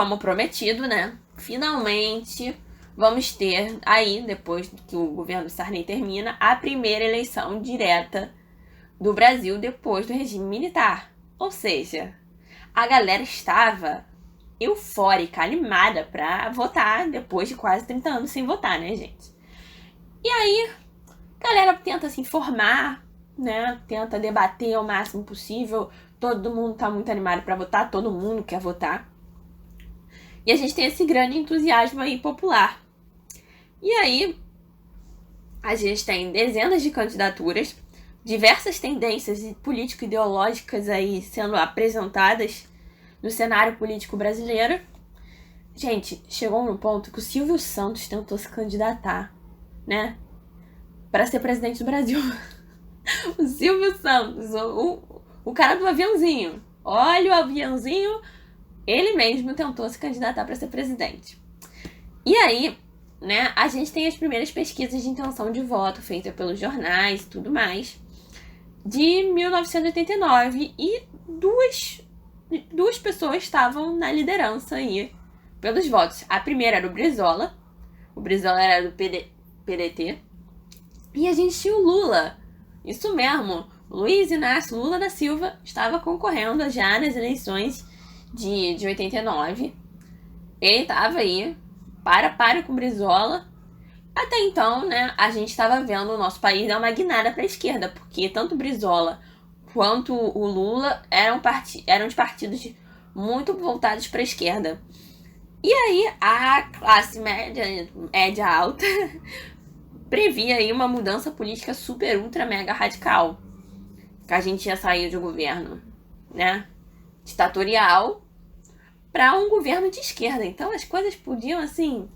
como prometido, né, finalmente vamos ter aí, depois que o governo Sarney termina, a primeira eleição direta do Brasil depois do regime militar. Ou seja, a galera estava eufórica, animada pra votar depois de quase 30 anos sem votar, né, gente? E aí, a galera tenta se informar, né? Tenta debater o máximo possível. Todo mundo tá muito animado pra votar, todo mundo quer votar. E a gente tem esse grande entusiasmo aí popular. E aí, a gente tem dezenas de candidaturas, diversas tendências político-ideológicas aí sendo apresentadas no cenário político brasileiro. Gente, chegou num ponto que o Silvio Santos tentou se candidatar, né, para ser presidente do Brasil. O Silvio Santos, o cara do aviãozinho. Olha o aviãozinho, ele mesmo tentou se candidatar para ser presidente. E aí, né, a gente tem as primeiras pesquisas de intenção de voto feitas pelos jornais e tudo mais, de 1989, e duas pessoas estavam na liderança aí pelos votos. A primeira era o Brizola era do PDT, e a gente tinha o Lula, isso mesmo, Luiz Inácio Lula da Silva estava concorrendo já nas eleições de 89, ele estava aí, para com o Brizola. Até então, né, a gente estava vendo o nosso país dar uma guinada para a esquerda, porque tanto o Brizola quanto o Lula eram de partidos muito voltados para a esquerda. E aí a classe média alta previa aí uma mudança política super, ultra, mega radical. Que a gente ia sair de um governo, né, ditatorial para um governo de esquerda. Então as coisas podiam, assim,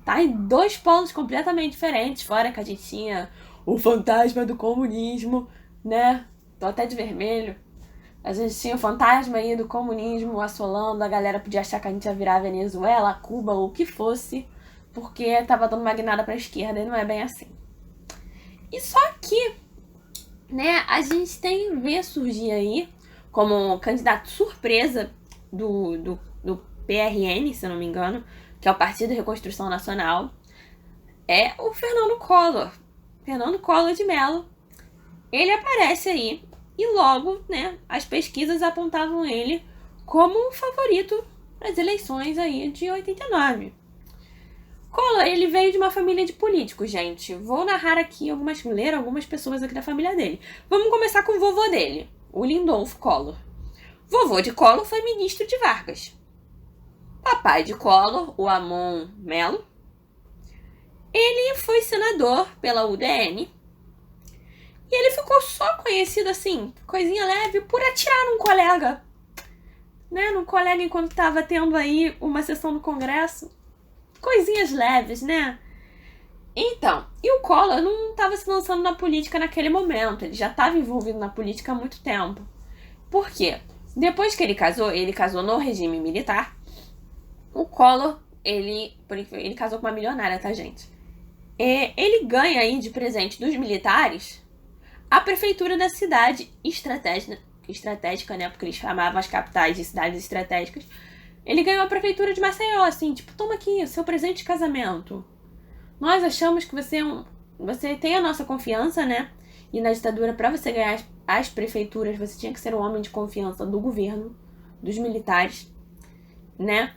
tá em dois polos completamente diferentes, fora que a gente tinha o fantasma do comunismo, né? Tô até de vermelho. A gente tinha o fantasma aí do comunismo assolando, a galera podia achar que a gente ia virar Venezuela, Cuba ou o que fosse, porque tava dando uma guinada pra esquerda, e não é bem assim. E só que, né, a gente vê surgir aí, como candidato surpresa do PRN, se eu não me engano, que é o Partido Reconstrução Nacional, é o Fernando Collor de Mello. Ele aparece aí e logo, né, as pesquisas apontavam ele como o favorito para as eleições aí de 89. Collor, ele veio de uma família de políticos, gente. Vou narrar aqui ler algumas pessoas aqui da família dele. Vamos começar com o vovô dele, o Lindolfo Collor. Vovô de Collor foi ministro de Vargas. Papai de Collor, o Amon Mello, ele foi senador pela UDN. E ele ficou só conhecido assim, coisinha leve, por atirar num colega. Né? Num colega enquanto estava tendo aí uma sessão do Congresso. Coisinhas leves, né? Então, e o Collor não estava se lançando na política naquele momento. Ele já estava envolvido na política há muito tempo. Por quê? Depois que ele casou no regime militar. O Collor, ele casou com uma milionária, tá, gente? Ele ganha aí de presente dos militares a prefeitura da cidade estratégica, né? Porque eles chamavam as capitais de cidades estratégicas. Ele ganhou a prefeitura de Maceió, assim, tipo, toma aqui o seu presente de casamento. Nós achamos que você tem a nossa confiança, né? E na ditadura, pra você ganhar as prefeituras, você tinha que ser um homem de confiança do governo, dos militares, né?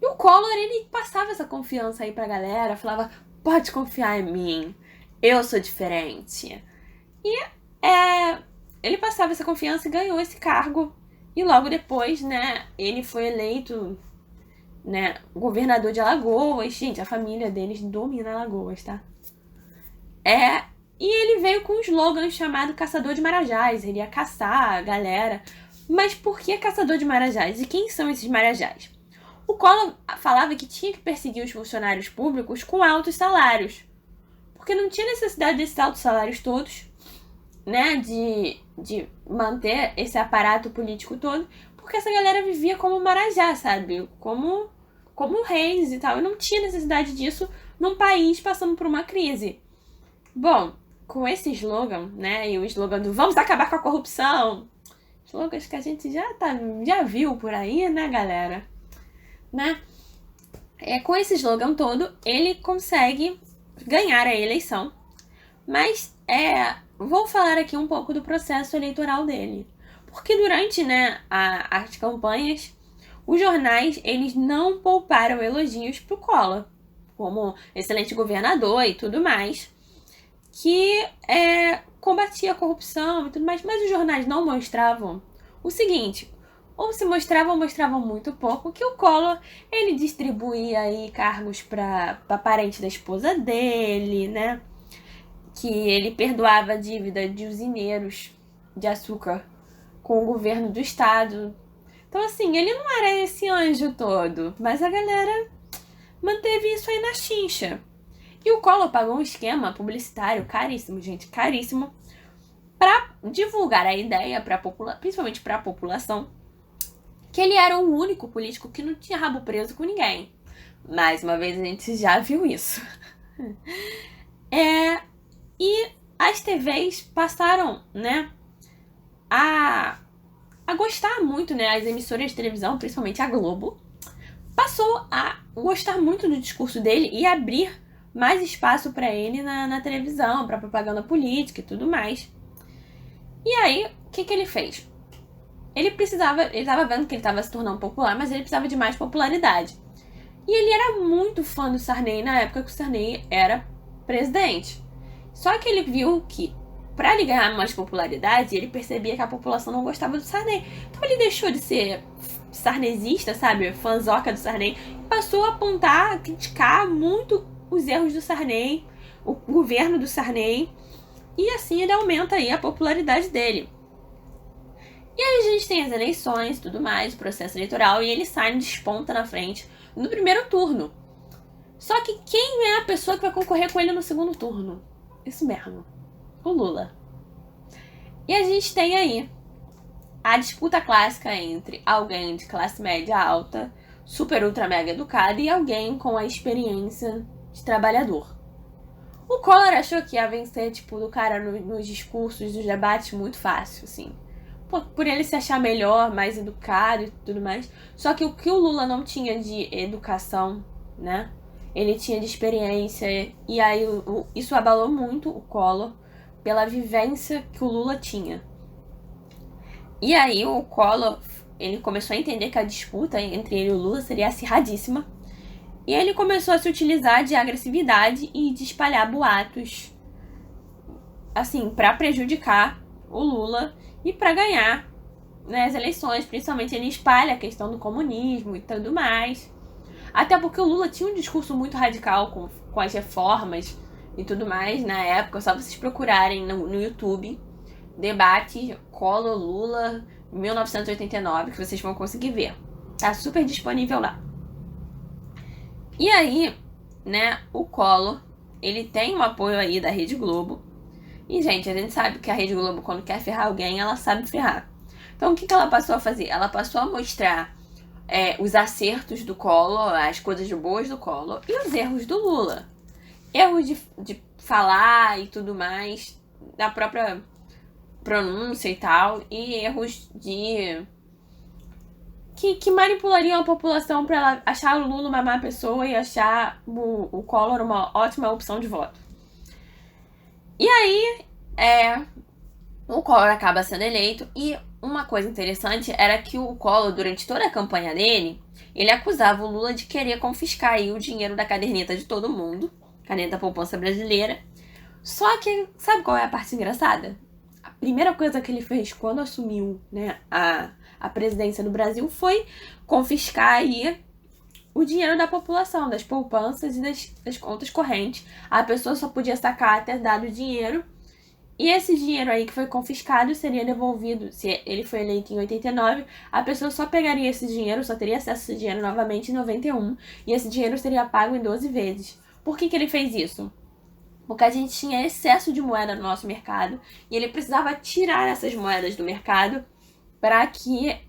E o Collor, ele passava essa confiança aí pra galera, falava, pode confiar em mim, eu sou diferente. E ele passava essa confiança e ganhou esse cargo. E logo depois, né, ele foi eleito, né, governador de Alagoas. Gente, a família deles domina Alagoas, tá? E ele veio com um slogan chamado Caçador de Marajás. Ele ia caçar a galera. Mas por que Caçador de Marajás? E quem são esses Marajás? O Collor falava que tinha que perseguir os funcionários públicos com altos salários. Porque não tinha necessidade desses altos salários todos, né, de manter esse aparato político todo, porque essa galera vivia como marajá, sabe? Como reis e tal. E não tinha necessidade disso num país passando por uma crise. Bom, com esse slogan, né, e o slogan do vamos acabar com a corrupção, slogans que a gente já viu por aí, né, galera? né? Com esse slogan todo, ele consegue ganhar a eleição. Mas vou falar aqui um pouco do processo eleitoral dele. Porque durante, né, as campanhas, os jornais, eles não pouparam elogios pro Collor, como excelente governador e tudo mais, que combatia a corrupção e tudo mais, mas os jornais não mostravam o seguinte, ou se mostravam muito pouco, que o Collor, ele distribuía aí cargos para parente da esposa dele, né, que ele perdoava a dívida de usineiros de açúcar com o governo do estado. Então, assim, ele não era esse anjo todo, mas a galera manteve isso aí na chincha. E o Collor pagou um esquema publicitário caríssimo, gente, caríssimo, para divulgar a ideia, principalmente para a população, que ele era o único político que não tinha rabo preso com ninguém. Mais uma vez, a gente já viu isso. E as TVs passaram, né, a gostar muito, né, as emissoras de televisão, principalmente a Globo, passou a gostar muito do discurso dele e abrir mais espaço para ele na televisão, para propaganda política e tudo mais. E aí, o que ele fez? Ele estava vendo que ele estava se tornando popular, mas ele precisava de mais popularidade. E ele era muito fã do Sarney na época que o Sarney era presidente. Só que ele viu que, para ele ganhar mais popularidade, ele percebia que a população não gostava do Sarney. Então ele deixou de ser sarnezista, sabe? Fanzoca do Sarney. E passou a apontar, a criticar muito os erros do Sarney, o governo do Sarney. E assim ele aumenta aí a popularidade dele. E aí a gente tem as eleições, tudo mais, o processo eleitoral, e ele sai, desponta na frente no primeiro turno. Só que quem é a pessoa que vai concorrer com ele no segundo turno? Isso mesmo, o Lula. E a gente tem aí a disputa clássica entre alguém de classe média alta, super ultra mega educado, e alguém com a experiência de trabalhador. O Collor achou que ia vencer, tipo, do cara nos discursos, dos debates muito fácil, assim. Por ele se achar melhor, mais educado e tudo mais. Só que o que o Lula não tinha de educação, né? Ele tinha de experiência. E aí isso abalou muito o Collor pela vivência que o Lula tinha. E aí o Collor, ele começou a entender que a disputa entre ele e o Lula seria acirradíssima. E ele começou a se utilizar de agressividade e de espalhar boatos, assim, para prejudicar o Lula e para ganhar, né, as eleições. Principalmente ele espalha a questão do comunismo e tudo mais. Até porque o Lula tinha um discurso muito radical com as reformas e tudo mais na época. Só vocês procurarem no YouTube debate Collor-Lula 1989 que vocês vão conseguir ver. Tá super disponível lá. E aí, né, o Collor, ele tem um apoio aí da Rede Globo. E, gente, a gente sabe que a Rede Globo, quando quer ferrar alguém, ela sabe ferrar. Então, o que ela passou a fazer? Ela passou a mostrar os acertos do Collor, as coisas boas do Collor e os erros do Lula. Erros de falar e tudo mais, da própria pronúncia e tal, e erros que manipulariam a população para ela achar o Lula uma má pessoa e achar o Collor uma ótima opção de voto. E aí, o Collor acaba sendo eleito. E uma coisa interessante era que o Collor, durante toda a campanha dele, ele acusava o Lula de querer confiscar aí o dinheiro da caderneta de todo mundo, caderneta poupança brasileira. Só que, sabe qual é a parte engraçada? A primeira coisa que ele fez quando assumiu, né, a presidência do Brasil foi confiscar aí o dinheiro da população, das poupanças e das contas correntes. A pessoa só podia sacar até dado dinheiro. E esse dinheiro aí que foi confiscado seria devolvido, se ele foi eleito em 89, a pessoa só pegaria esse dinheiro, só teria acesso a esse dinheiro novamente em 91, e esse dinheiro seria pago em 12 vezes. Por que ele fez isso? Porque a gente tinha excesso de moeda no nosso mercado, e ele precisava tirar essas moedas do mercado para que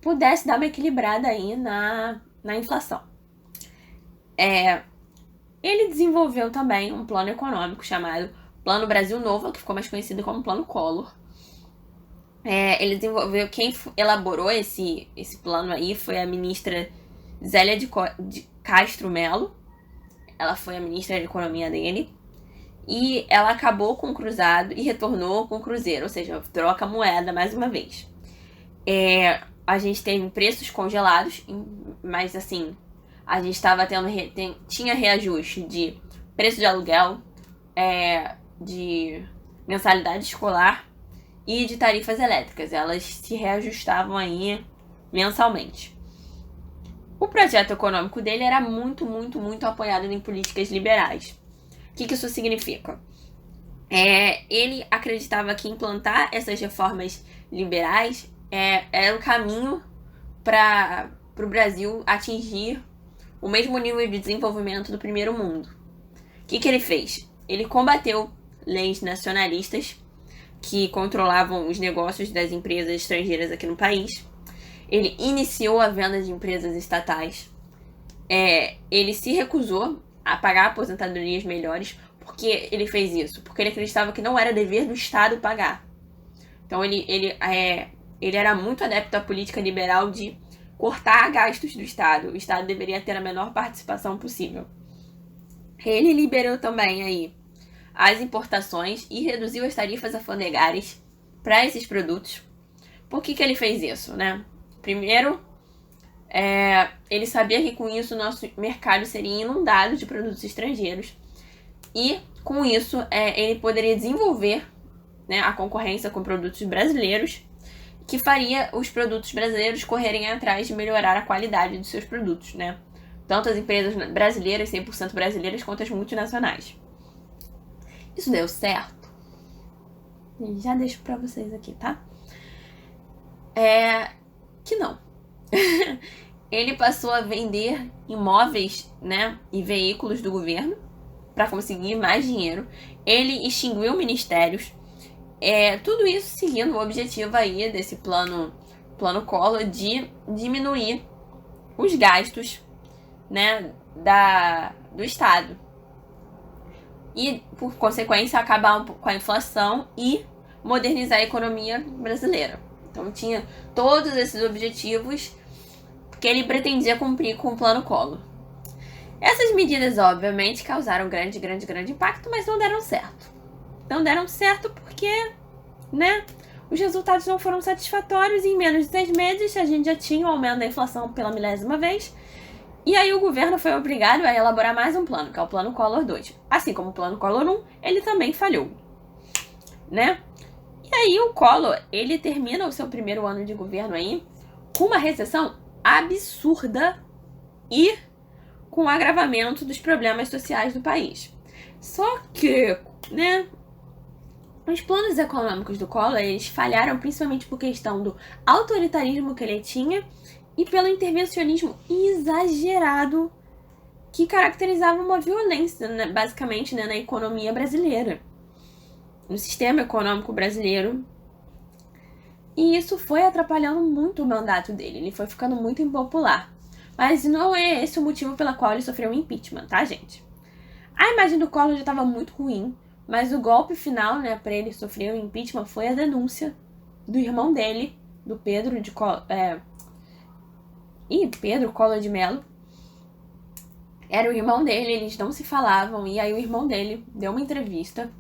pudesse dar uma equilibrada aí na inflação. Ele desenvolveu também um plano econômico chamado Plano Brasil Novo, que ficou mais conhecido como Plano Collor. Ele desenvolveu, quem elaborou esse plano aí foi a ministra Zélia de Castro Melo. Ela foi a ministra da Economia dele. E ela acabou com o cruzado e retornou com o cruzeiro, ou seja, troca a moeda mais uma vez. A gente teve preços congelados, mas assim, a gente estava tinha reajuste de preço de aluguel, de mensalidade escolar e de tarifas elétricas. Elas se reajustavam aí mensalmente. O projeto econômico dele era muito, muito, muito apoiado em políticas liberais. O que isso significa? Ele acreditava que implantar essas reformas liberais era o caminho para o Brasil atingir o mesmo nível de desenvolvimento do primeiro mundo. O que ele fez? Ele combateu leis nacionalistas que controlavam os negócios das empresas estrangeiras aqui no país. Ele iniciou a venda de empresas estatais. Ele se recusou a pagar aposentadorias melhores. Por que ele fez isso? Porque ele acreditava que não era dever do Estado pagar. Então ele era muito adepto à política liberal de cortar gastos do Estado. O Estado deveria ter a menor participação possível. Ele liberou também aí as importações e reduziu as tarifas alfandegárias para esses produtos. Por que ele fez isso, né? Primeiro, ele sabia que com isso o nosso mercado seria inundado de produtos estrangeiros. E com isso ele poderia desenvolver, né, a concorrência com produtos brasileiros, que faria os produtos brasileiros correrem atrás de melhorar a qualidade dos seus produtos, né? Tanto as empresas brasileiras, 100% brasileiras, quanto as multinacionais. Isso deu certo? Já deixo pra vocês aqui, tá? Que não. Ele passou a vender imóveis, né, e veículos do governo para conseguir mais dinheiro. Ele extinguiu ministérios. Tudo isso seguindo o objetivo aí desse plano Collor de diminuir os gastos, né, do Estado. E, por consequência, acabar com a inflação e modernizar a economia brasileira. Então, tinha todos esses objetivos que ele pretendia cumprir com o plano Collor. Essas medidas, obviamente, causaram grande impacto, mas não deram certo. Não deram certo porque, né, os resultados não foram satisfatórios e em menos de 6 meses a gente já tinha o aumento da inflação pela 1000ª vez. E aí o governo foi obrigado a elaborar mais um plano, que é o plano Collor 2. Assim como o plano Collor 1, ele também falhou, né? E aí o Collor, ele termina o seu primeiro ano de governo aí com uma recessão absurda e com o agravamento dos problemas sociais do país. Só que, né, os planos econômicos do Collor, eles falharam principalmente por questão do autoritarismo que ele tinha e pelo intervencionismo exagerado que caracterizava uma violência, né, basicamente, né, na economia brasileira, no sistema econômico brasileiro. E isso foi atrapalhando muito o mandato dele, ele foi ficando muito impopular. Mas não é esse o motivo pelo qual ele sofreu um impeachment, tá, gente? A imagem do Collor já estava muito ruim, mas o golpe final, né, para ele sofrer o impeachment foi a denúncia do irmão dele, do Pedro Collor de Mello. Era o irmão dele, eles não se falavam, e aí o irmão dele deu uma entrevista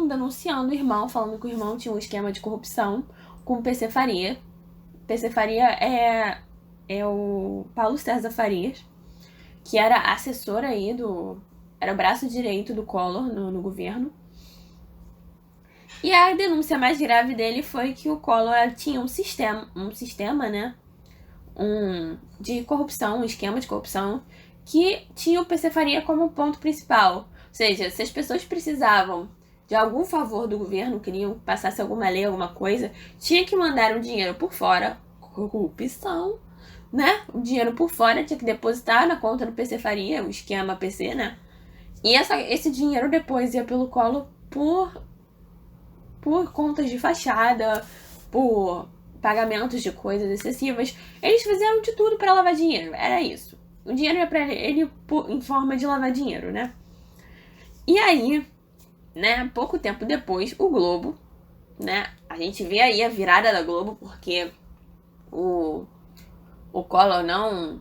denunciando o irmão, falando que o irmão tinha um esquema de corrupção com o PC Faria. PC Faria é o Paulo César Farias, que era assessor aí era o braço direito do Collor no governo. E a denúncia mais grave dele foi que o Collor tinha um sistema, né, de corrupção, um esquema de corrupção, que tinha o PC Faria como ponto principal. Ou seja, se as pessoas precisavam de algum favor do governo, queriam que passasse alguma lei, alguma coisa, tinha que mandar o dinheiro por fora, corrupção, né? O dinheiro por fora tinha que depositar na conta do PC Faria, o esquema PC, né? E esse dinheiro depois ia pelo Collor por contas de fachada, por pagamentos de coisas excessivas. Eles fizeram de tudo para lavar dinheiro, era isso. O dinheiro ia para ele em forma de lavar dinheiro, né? E aí, né, pouco tempo depois, o Globo, né, a gente vê aí a virada da Globo, porque o o Collor não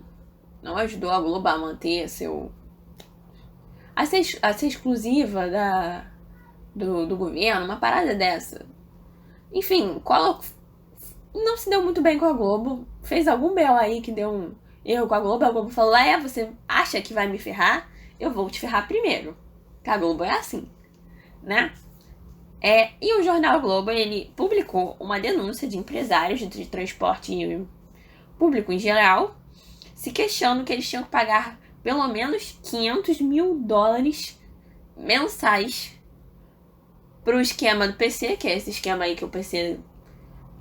ajudou a Globo a manter a ser exclusiva do governo, uma parada dessa. Enfim, Collor não se deu muito bem com a Globo, fez algum B.O. aí que deu um erro com a Globo falou, você acha que vai me ferrar? Eu vou te ferrar primeiro. Que a Globo é assim, né? E o jornal Globo, ele publicou uma denúncia de empresários de transporte público em geral, se queixando que eles tinham que pagar pelo menos $500 mil mensais pro esquema do PC, que é esse esquema aí que o PC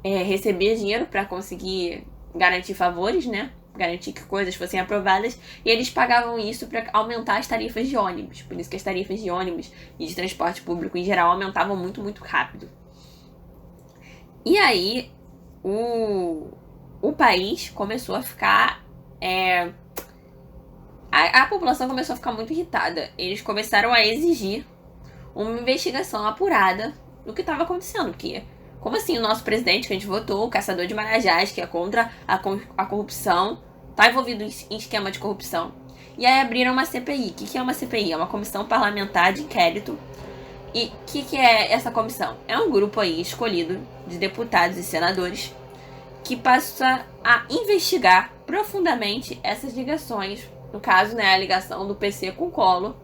recebia dinheiro para conseguir garantir favores, né? Garantir que coisas fossem aprovadas, e eles pagavam isso para aumentar as tarifas de ônibus. Por isso que as tarifas de ônibus e de transporte público em geral aumentavam muito, muito rápido. E aí, o país começou a ficar... A população começou a ficar muito irritada. Eles começaram a exigir uma investigação apurada do que estava acontecendo, porque... Como assim o nosso presidente, que a gente votou, o caçador de marajás, que é contra a corrupção, tá envolvido em esquema de corrupção? E aí abriram uma CPI. O que é uma CPI? É uma comissão parlamentar de inquérito. E o que é essa comissão? É um grupo aí escolhido de deputados e senadores que passa a investigar profundamente essas ligações. No caso, né, a ligação do PC com o Collor.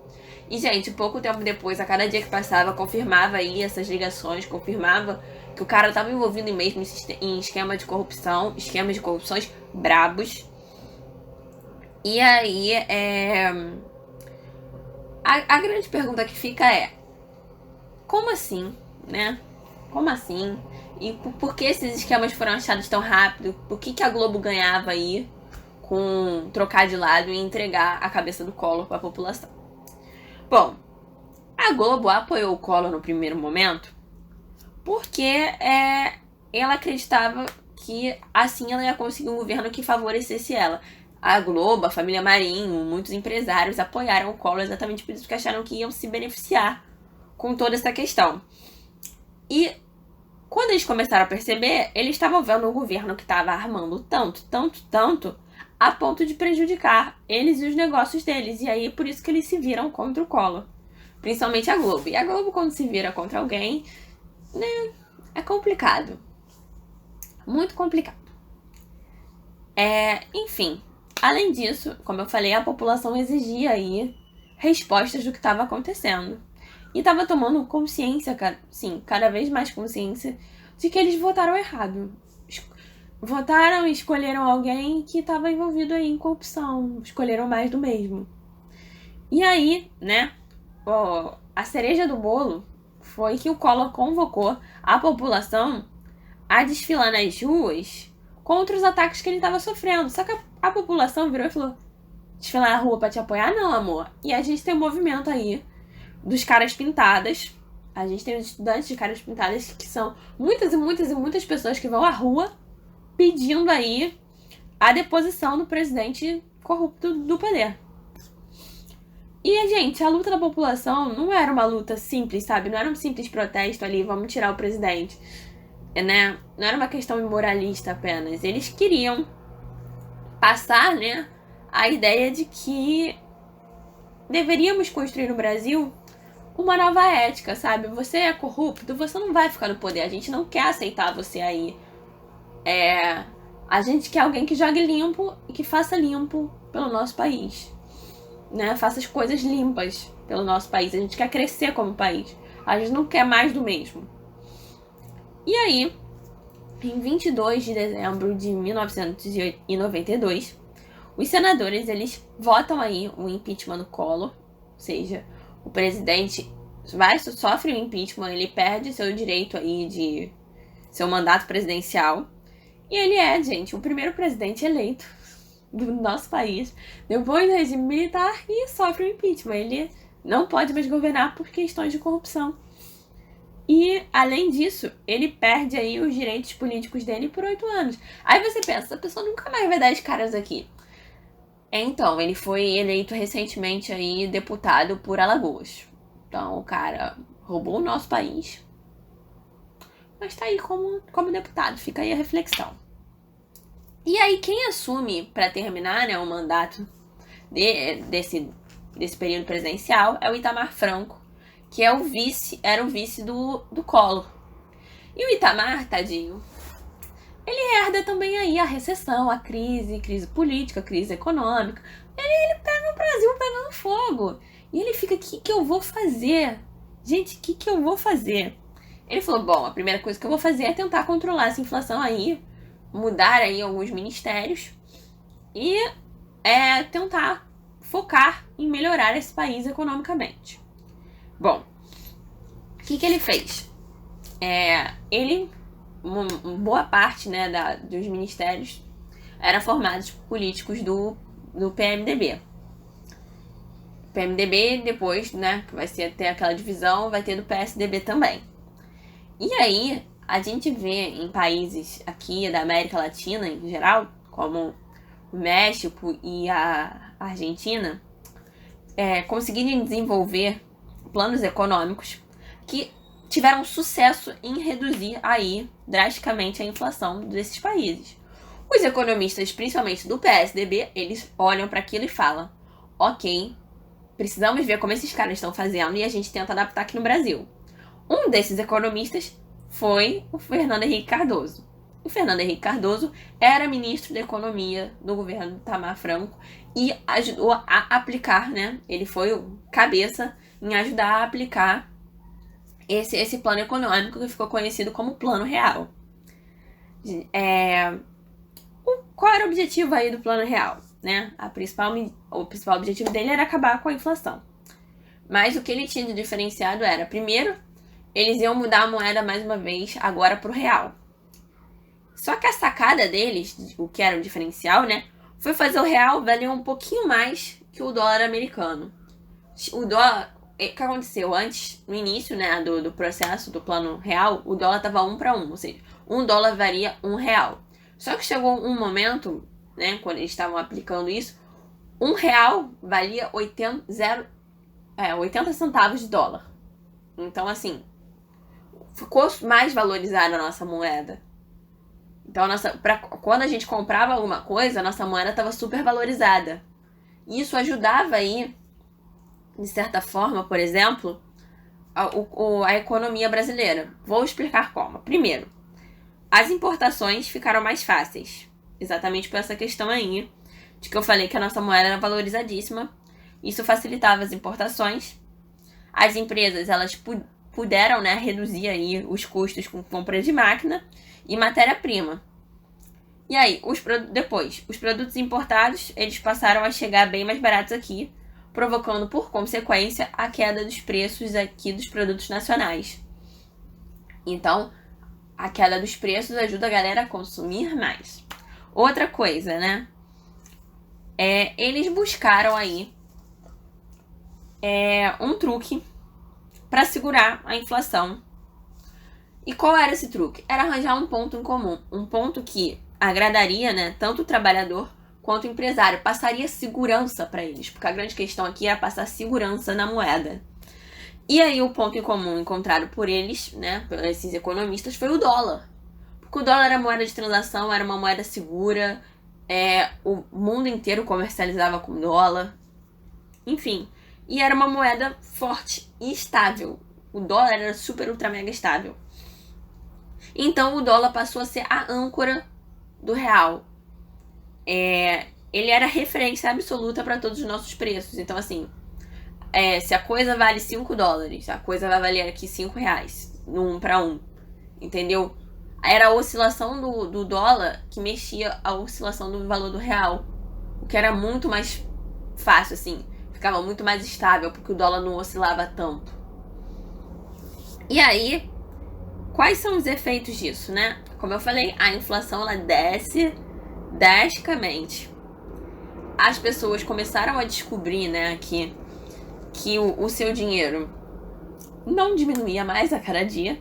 E, gente, pouco tempo depois, a cada dia que passava, confirmava aí essas ligações, confirmava que o cara estava envolvido mesmo em esquemas de corrupções brabos. E aí, a grande pergunta que fica é, como assim, né? Como assim? E por que esses esquemas foram achados tão rápido? Por que a Globo ganhava aí com trocar de lado e entregar a cabeça do Collor para a população? Bom, a Globo apoiou o Collor no primeiro momento porque ela acreditava que assim ela ia conseguir um governo que favorecesse ela. A Globo, a família Marinho, muitos empresários apoiaram o Collor exatamente por isso que acharam que iam se beneficiar com toda essa questão. E quando eles começaram a perceber, eles estavam vendo um governo que estava armando tanto, a ponto de prejudicar eles e os negócios deles. E aí, por isso que eles se viram contra o Collor. Principalmente a Globo. E a Globo, quando se vira contra alguém, né, é complicado. Muito complicado. Enfim, além disso, como eu falei, a população exigia aí respostas do que estava acontecendo. E estava tomando consciência, cada vez mais consciência de que eles votaram errado. Votaram e escolheram alguém que estava envolvido aí em corrupção. Escolheram mais do mesmo. E aí, né, a cereja do bolo foi que o Collor convocou a população a desfilar nas ruas contra os ataques que ele estava sofrendo. Só que a população virou e falou, desfilar na rua pra te apoiar? Não, amor. E a gente tem um movimento aí dos caras pintadas. A gente tem os estudantes de caras pintadas, que são muitas pessoas que vão à rua pedindo aí a deposição do presidente corrupto do poder. E, gente, a luta da população não era uma luta simples, sabe? Não era um simples protesto ali, vamos tirar o presidente, né? Não era uma questão imoralista apenas. Eles queriam passar, né, a ideia de que deveríamos construir no Brasil uma nova ética, sabe? Você é corrupto, você não vai ficar no poder. A gente não quer aceitar você aí. A gente quer alguém que jogue limpo e que faça limpo pelo nosso país, né? Faça as coisas limpas pelo nosso país. A gente quer crescer como país. A gente não quer mais do mesmo. E aí, em 22 de dezembro de 1992, os senadores, eles votam aí o impeachment do Collor. Ou seja, o presidente sofre o impeachment, ele perde seu direito aí de seu mandato presidencial. E ele gente, o primeiro presidente eleito do nosso país, depois do regime militar, e sofre o impeachment. Ele não pode mais governar por questões de corrupção. E, além disso, ele perde aí os direitos políticos dele por 8 anos. Aí você pensa, essa pessoa nunca mais vai dar as caras aqui. Então, ele foi eleito recentemente aí deputado por Alagoas. Então, o cara roubou o nosso país, mas tá aí como deputado. Fica aí a reflexão. E aí quem assume para terminar, né, o mandato desse período presidencial é o Itamar Franco, que era o vice do Collor. E o Itamar, tadinho, ele herda também aí a recessão, a crise política, crise econômica. Ele pega o Brasil pegando fogo. E ele fica, o que eu vou fazer? Gente, o que eu vou fazer? Ele falou, bom, a primeira coisa que eu vou fazer é tentar controlar essa inflação aí, mudar aí alguns ministérios e tentar focar em melhorar esse país economicamente. Bom, o que ele fez? Boa parte, né, dos ministérios eram formados por políticos do PMDB. PMDB, depois, né, que vai ter aquela divisão, vai ter do PSDB também. E aí, a gente vê em países aqui da América Latina, em geral, como o México e a Argentina, conseguirem desenvolver planos econômicos que tiveram sucesso em reduzir aí drasticamente a inflação desses países. Os economistas, principalmente do PSDB, eles olham para aquilo e falam, ok, precisamos ver como esses caras estão fazendo e a gente tenta adaptar aqui no Brasil. Um desses economistas foi o Fernando Henrique Cardoso. O Fernando Henrique Cardoso era ministro da Economia do governo do Itamar Franco e ajudou a aplicar, né? Ele foi o cabeça em ajudar a aplicar esse plano econômico que ficou conhecido como Plano Real. Qual era o objetivo aí do Plano Real? Né? O principal objetivo dele era acabar com a inflação. Mas o que ele tinha de diferenciado era, primeiro, eles iam mudar a moeda mais uma vez, agora para o real. Só que a sacada deles, o que era o diferencial, né, foi fazer o real valer um pouquinho mais que o dólar americano. O dólar, o que aconteceu antes, no início, né, do processo do plano real, o dólar estava 1 para 1, ou seja, $1 valia R$1. Só que chegou um momento, né, quando eles estavam aplicando isso, R$1 valia 80 centavos de dólar. Então, assim, ficou mais valorizada a nossa moeda. Então, quando a gente comprava alguma coisa, a nossa moeda estava super valorizada. Isso ajudava aí, de certa forma, por exemplo, a economia brasileira. Vou explicar como. Primeiro, as importações ficaram mais fáceis. Exatamente por essa questão aí, de que eu falei que a nossa moeda era valorizadíssima. Isso facilitava as importações. As empresas, elas puderam, né, reduzir aí os custos com compra de máquina e matéria-prima. E aí, depois, os produtos importados, eles passaram a chegar bem mais baratos aqui, provocando, por consequência, a queda dos preços aqui dos produtos nacionais. Então, a queda dos preços ajuda a galera a consumir mais. Outra coisa, né? Eles buscaram aí um truque para segurar a inflação. E qual era esse truque? Era arranjar um ponto em comum. Um ponto que agradaria, né, tanto o trabalhador quanto o empresário. Passaria segurança para eles. Porque a grande questão aqui era passar segurança na moeda. E aí o ponto em comum encontrado por eles, né, por esses economistas, foi o dólar. Porque o dólar era moeda de transação, era uma moeda segura. O mundo inteiro comercializava com dólar. Enfim. E era uma moeda forte e estável. O dólar era super, ultra, mega estável. Então, o dólar passou a ser a âncora do real. Ele era referência absoluta para todos os nossos preços. Então, assim, se a coisa vale $5, a coisa vai valer aqui R$5, no 1 para 1. Entendeu? Era a oscilação do dólar que mexia a oscilação do valor do real. O que era muito mais fácil, assim. Ficava muito mais estável, porque o dólar não oscilava tanto. E aí, quais são os efeitos disso, né? Como eu falei, a inflação ela desce drasticamente. As pessoas começaram a descobrir, né, que o seu dinheiro não diminuía mais a cada dia.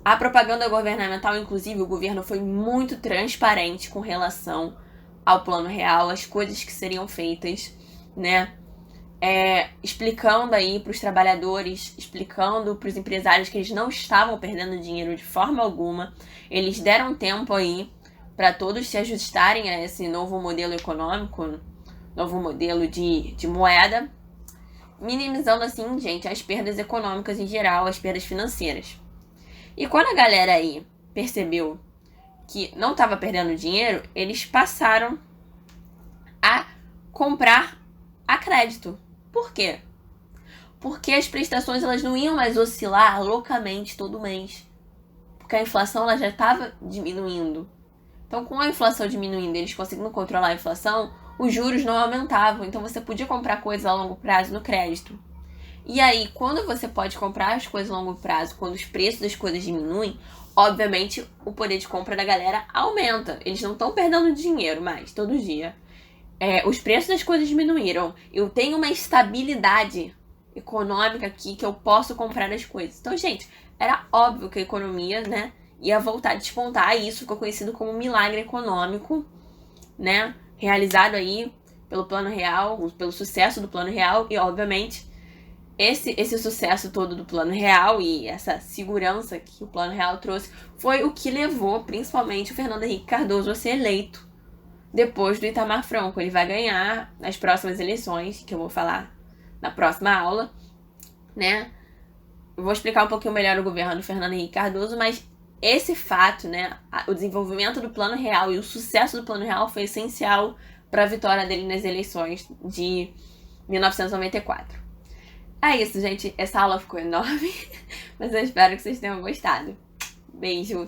A propaganda governamental, inclusive, o governo foi muito transparente com relação ao plano real, as coisas que seriam feitas, né? Explicando aí para os trabalhadores, explicando para os empresários que eles não estavam perdendo dinheiro de forma alguma. Eles deram tempo aí para todos se ajustarem a esse novo modelo econômico, novo modelo de moeda, minimizando assim, gente, as perdas econômicas em geral, as perdas financeiras. E quando a galera aí percebeu que não estava perdendo dinheiro, eles passaram a comprar a crédito. Por quê? Porque as prestações elas não iam mais oscilar loucamente todo mês. Porque a inflação ela já estava diminuindo. Então, com a inflação diminuindo, eles conseguindo controlar a inflação, os juros não aumentavam. Então, você podia comprar coisas a longo prazo no crédito. E aí, quando você pode comprar as coisas a longo prazo, quando os preços das coisas diminuem, obviamente o poder de compra da galera aumenta. Eles não estão perdendo dinheiro mais todo dia. Os preços das coisas diminuíram. Eu tenho uma estabilidade econômica aqui que eu posso comprar as coisas. Então, gente, era óbvio que a economia, né, ia voltar a despontar. Isso ficou conhecido como milagre econômico, né, realizado aí pelo Plano Real, pelo sucesso do Plano Real e, obviamente, esse sucesso todo do Plano Real e essa segurança que o Plano Real trouxe foi o que levou, principalmente, o Fernando Henrique Cardoso a ser eleito depois do Itamar Franco. Ele vai ganhar nas próximas eleições, que eu vou falar na próxima aula, né? Eu vou explicar um pouquinho melhor o governo do Fernando Henrique Cardoso, mas esse fato, né, o desenvolvimento do Plano Real e o sucesso do Plano Real foi essencial para a vitória dele nas eleições de 1994. É isso, gente. Essa aula ficou enorme, mas eu espero que vocês tenham gostado. Beijo!